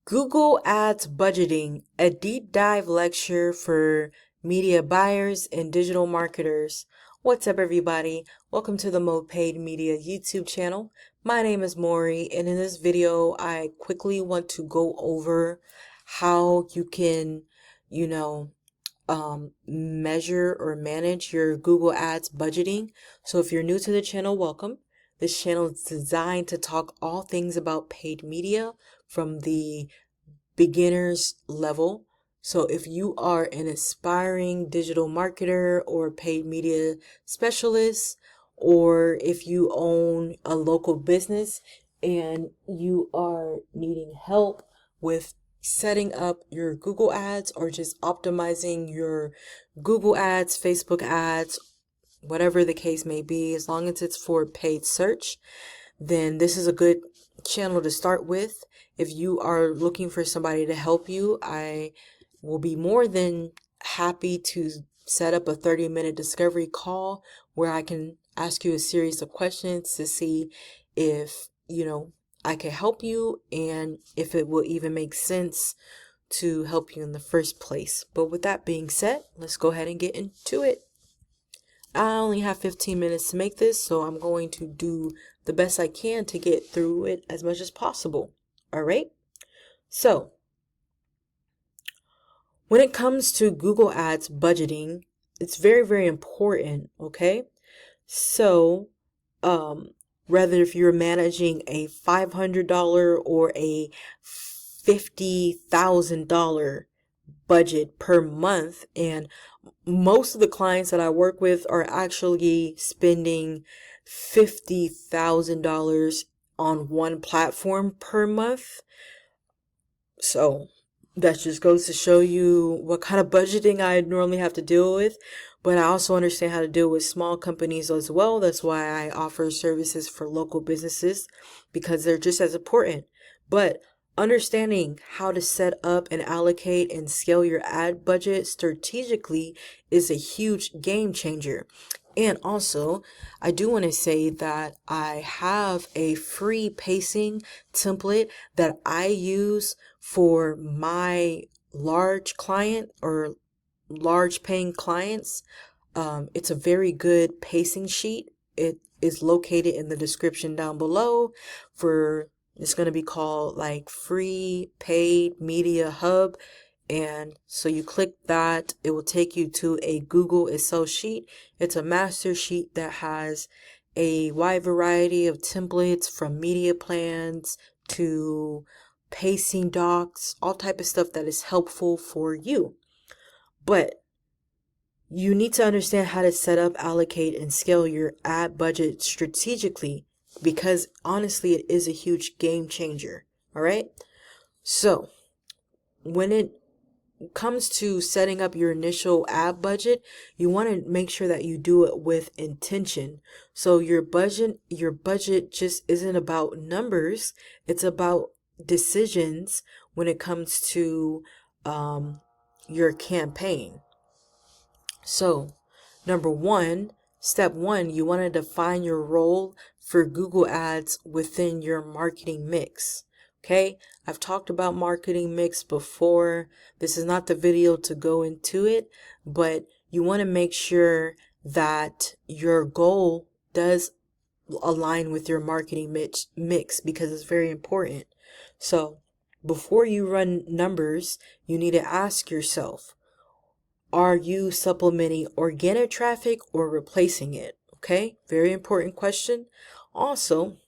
Google Ads Budgeting, a deep dive lecture for media buyers and digital marketers. What's up, everybody? Welcome to the Mo Paid Media YouTube channel. My name is Morii, and in this video, I quickly want to go over how you can, measure or manage your Google Ads budgeting. So if you're new to the channel, welcome. This channel is designed to talk all things about paid media from the beginner's level. So if you are an aspiring digital marketer or paid media specialist, or if you own a local business and you are needing help with setting up your Google ads or just optimizing your Google ads, Facebook ads, whatever the case may be, as long as it's for paid search, then this is a good channel to start with. If you are looking for somebody to help you, I will be more than happy to set up a 30-minute discovery call where I can ask you a series of questions to see if, I can help you and if it will even make sense to help you in the first place. But with that being said, let's go ahead and get into it. I only have 15 minutes to make this, so I'm going to do the best I can to get through it as much as possible. All right. So when it comes to Google Ads budgeting, it's very, very important. Okay. So, whether if you're managing a $500 or a $50,000 budget per month, and most of the clients that I work with are actually spending $50,000 on one platform per month. So that just goes to show you what kind of budgeting I normally have to deal with. But I also understand how to deal with small companies as well. That's why I offer services for local businesses, because they're just as important. But understanding how to set up and allocate and scale your ad budget strategically is a huge game changer. And also, I do want to say that I have a free pacing template that I use for my large client or large paying clients. It's a very good pacing sheet. It is located in the description down below. It's going to be called like Free Paid Media Hub. And so you click that, it will take you to a Google Excel sheet. It's a master sheet that has a wide variety of templates, from media plans to pacing docs, all type of stuff that is helpful for you. But you need to understand how to set up, allocate, and scale your ad budget strategically, because honestly, it is a huge game changer. All right. So when it comes to setting up your initial ad budget, you want to make sure that you do it with intention. So your budget just isn't about numbers. It's about decisions when it comes to your campaign. So step one, you want to define your role for Google Ads within your marketing mix. Okay, I've talked about marketing mix before. This is not the video to go into it, but you want to make sure that your goal does align with your marketing mix, because it's very important. So before you run numbers, you need to ask yourself, are you supplementing organic traffic or replacing it? Okay, very important question. Also,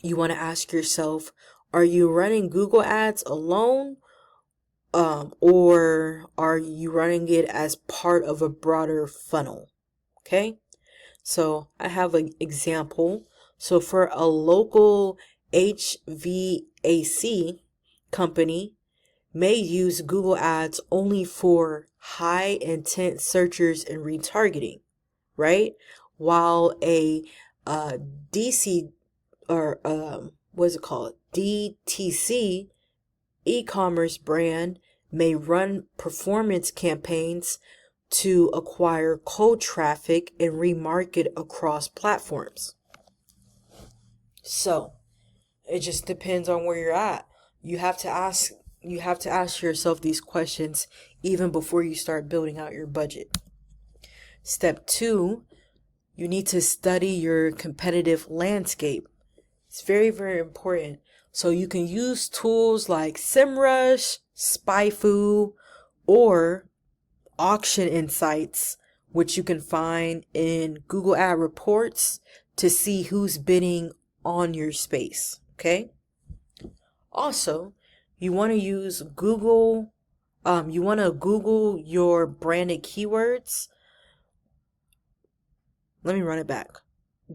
you want to ask yourself, are you running Google Ads alone, or are you running it as part of a broader funnel? Okay, so I have an example. So for a local HVAC company, may use Google Ads only for high intent searchers and retargeting, right? While a DC or what's it called? DTC e-commerce brand may run performance campaigns to acquire cold traffic and remarket across platforms. So it just depends on where you're at. You have to ask yourself these questions even before you start building out your budget. Step 2, you need to study your competitive landscape. It's very, very important. So you can use tools like SEMrush, SpyFu, or Auction Insights, which you can find in Google Ad Reports to see who's bidding on your space. Okay. Also, you want to use Google. You want to Google your branded keywords. Let me run it back.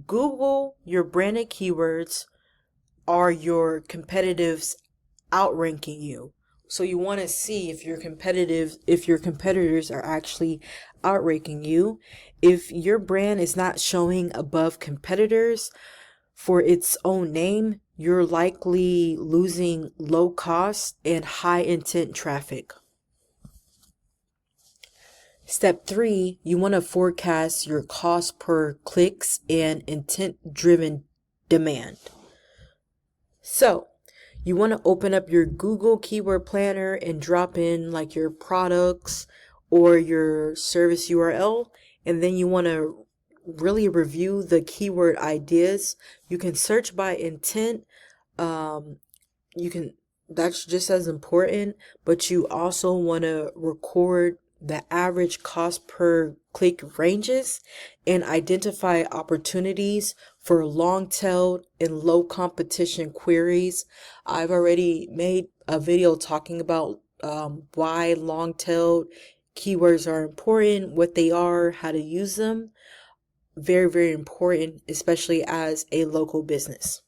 Google your branded keywords. Are your competitors outranking you? So you want to see if your competitors are actually outranking you. If your brand is not showing above competitors for its own name, you're likely losing low cost and high intent traffic. Step 3, you want to forecast your cost per clicks and intent driven demand. So you want to open up your Google Keyword Planner and drop in like your products or your service URL. And then you want to really review the keyword ideas. You can search by intent. That's just as important, but you also want to record the average cost per click ranges and identify opportunities for long-tailed and low competition queries. I've already made a video talking about why long-tailed keywords are important, what they are, how to use them. Very, very important, especially as a local business.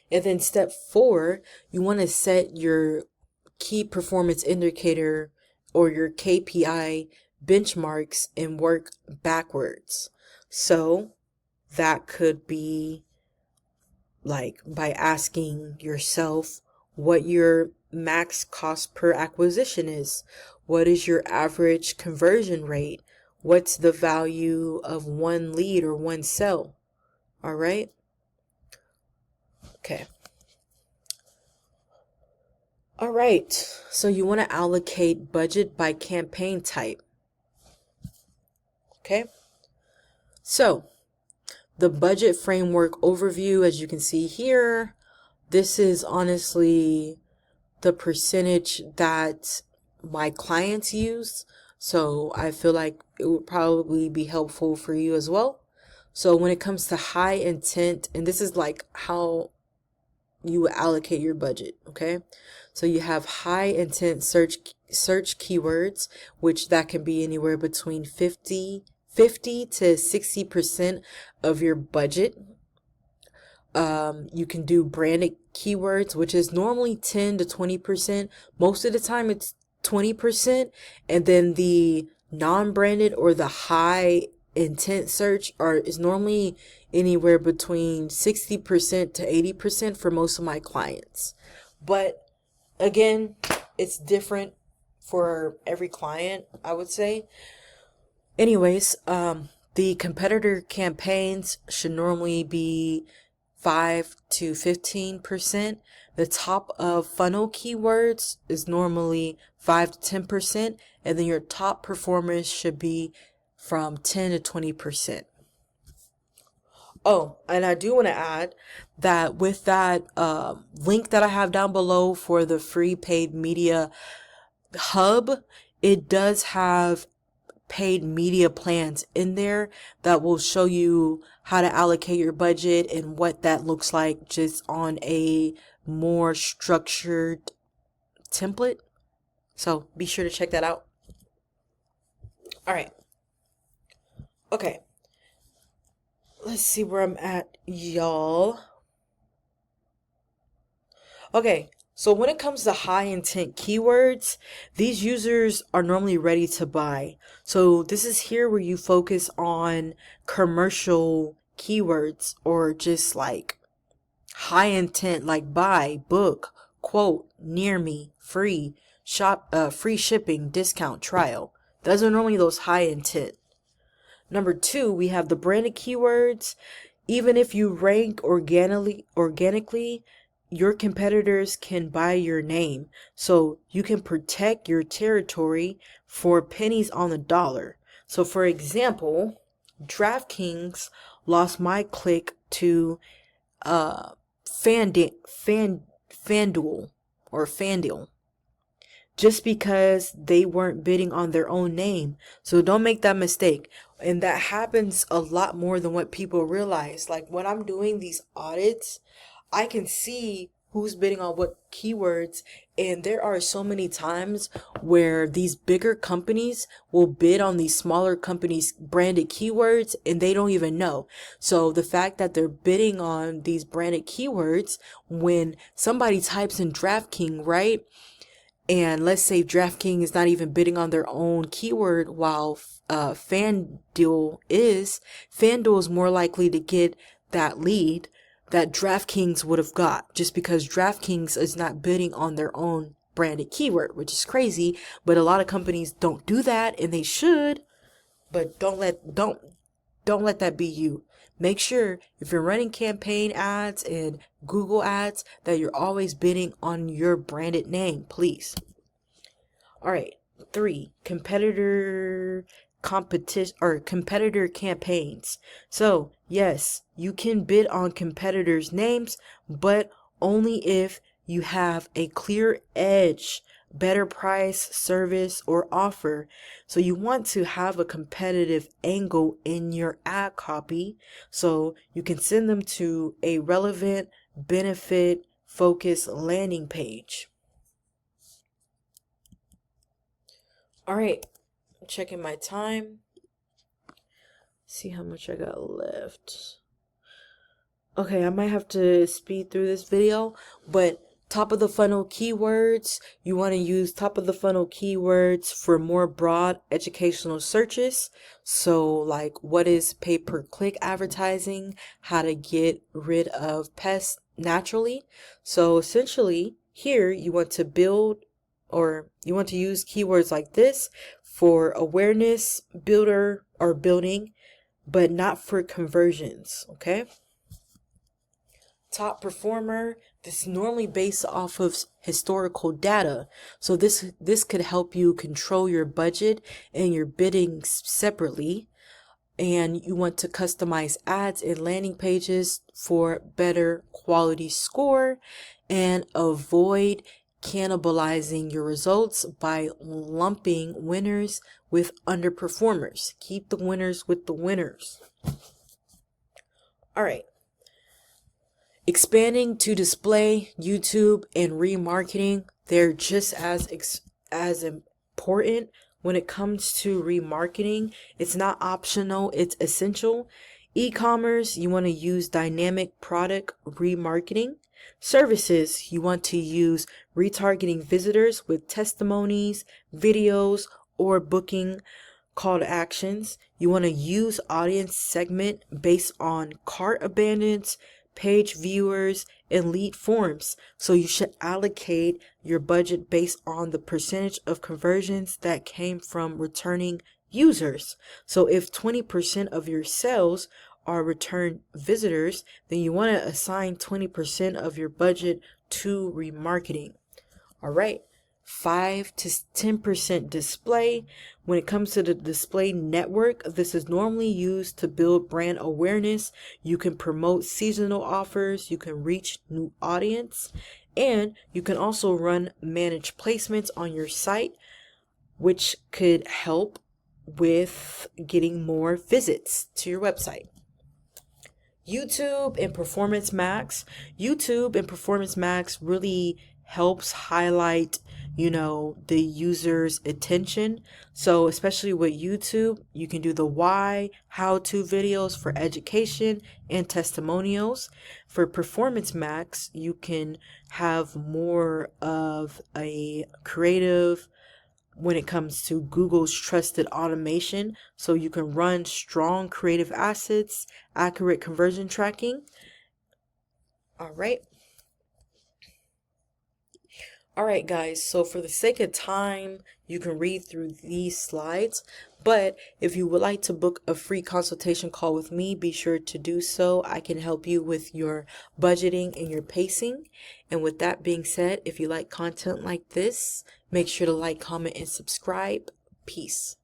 And then step 4, you want to set your key performance indicator or your KPI benchmarks and work backwards. So that could be like by asking yourself what your max cost per acquisition is. What is your average conversion rate? What's the value of one lead or one sale? All right. Okay. All right. So you want to allocate budget by campaign type. Okay. So the budget framework overview, as you can see here, this is honestly the percentage that my clients use. So I feel like it would probably be helpful for you as well. So when it comes to high intent, and this is like how you would allocate your budget. Okay. So you have high intent search keywords, which that can be anywhere between 50 to 60% of your budget. You can do branded keywords, which is normally 10 to 20%. Most of the time it's 20%. And then the non-branded or the high intent search is normally anywhere between 60% to 80% for most of my clients. But again, it's different for every client, I would say. Anyways, the competitor campaigns should normally be 5 to 15%. The top of funnel keywords is normally 5 to 10%, and then your top performers should be from 10 to 20%. Oh, and I do want to add that with that link that I have down below for the free paid media hub, it does have paid media plans in there that will show you how to allocate your budget and what that looks like just on a more structured template. So be sure to check that out. All right. Okay. Let's see where I'm at, y'all. Okay. So when it comes to high intent keywords, these users are normally ready to buy. So this is here where you focus on commercial keywords or just like high intent, like buy, book, quote, near me, free, shop, free shipping, discount, trial. Those are normally those high intent. Number 2, we have the branded keywords. Even if you rank organically, your competitors can buy your name. So you can protect your territory for pennies on the dollar. So for example, DraftKings lost my click to uh FanDuel or FanDuel just because they weren't bidding on their own name. So don't make that mistake. And that happens a lot more than what people realize. Like when I'm doing these audits, I can see who's bidding on what keywords. And there are so many times where these bigger companies will bid on these smaller companies' branded keywords and they don't even know. So the fact that they're bidding on these branded keywords, when somebody types in DraftKings, right? And let's say DraftKings is not even bidding on their own keyword while FanDuel is more likely to get that lead that DraftKings would have got, just because DraftKings is not bidding on their own branded keyword, which is crazy. But a lot of companies don't do that, and they should. But don't let that be you. Make sure if you're running campaign ads and Google ads that you're always bidding on your branded name, please. All right. 3, competitor campaigns. So, yes, you can bid on competitors' names, but only if you have a clear edge, better price, service, or offer. So you want to have a competitive angle in your ad copy so you can send them to a relevant, benefit focused landing page. All right, I'm checking my time. See how much I got left. Okay, I might have to speed through this video, but top of the funnel keywords, you want to use top of the funnel keywords for more broad educational searches. So like what is pay-per-click advertising, how to get rid of pests naturally. So essentially here you want to build, or you want to use keywords like this for awareness builder or building, but not for conversions. Okay. Top performer, this is normally based off of historical data. So this could help you control your budget and your bidding separately. And you want to customize ads and landing pages for better quality score and avoid cannibalizing your results by lumping winners with underperformers. Keep the winners with the winners. All right. Expanding to display, YouTube, and remarketing, they're just as important. When it comes to remarketing, it's not optional, it's essential. E-commerce, you want to use dynamic product remarketing. Services, you want to use retargeting visitors with testimonies, videos, or booking call to actions. You want to use audience segment based on cart abandons, page viewers, and lead forms. So you should allocate your budget based on the percentage of conversions that came from returning users. So if 20% of your sales are return visitors, then you want to assign 20% of your budget to remarketing. All right. 5 to 10% display. When it comes to the display network, this is normally used to build brand awareness. You can promote seasonal offers, you can reach new audience, and you can also run managed placements on your site, which could help with getting more visits to your website. YouTube and Performance Max. YouTube and Performance Max really helps highlight, the user's attention. So especially with YouTube, you can do the why, how-to videos for education and testimonials. For Performance Max, you can have more of a creative when it comes to Google's trusted automation. So you can run strong creative assets, accurate conversion tracking. All right. All right, guys, so for the sake of time, you can read through these slides, but if you would like to book a free consultation call with me, be sure to do so. I can help you with your budgeting and your pacing. And with that being said, if you like content like this, make sure to like, comment, and subscribe. Peace.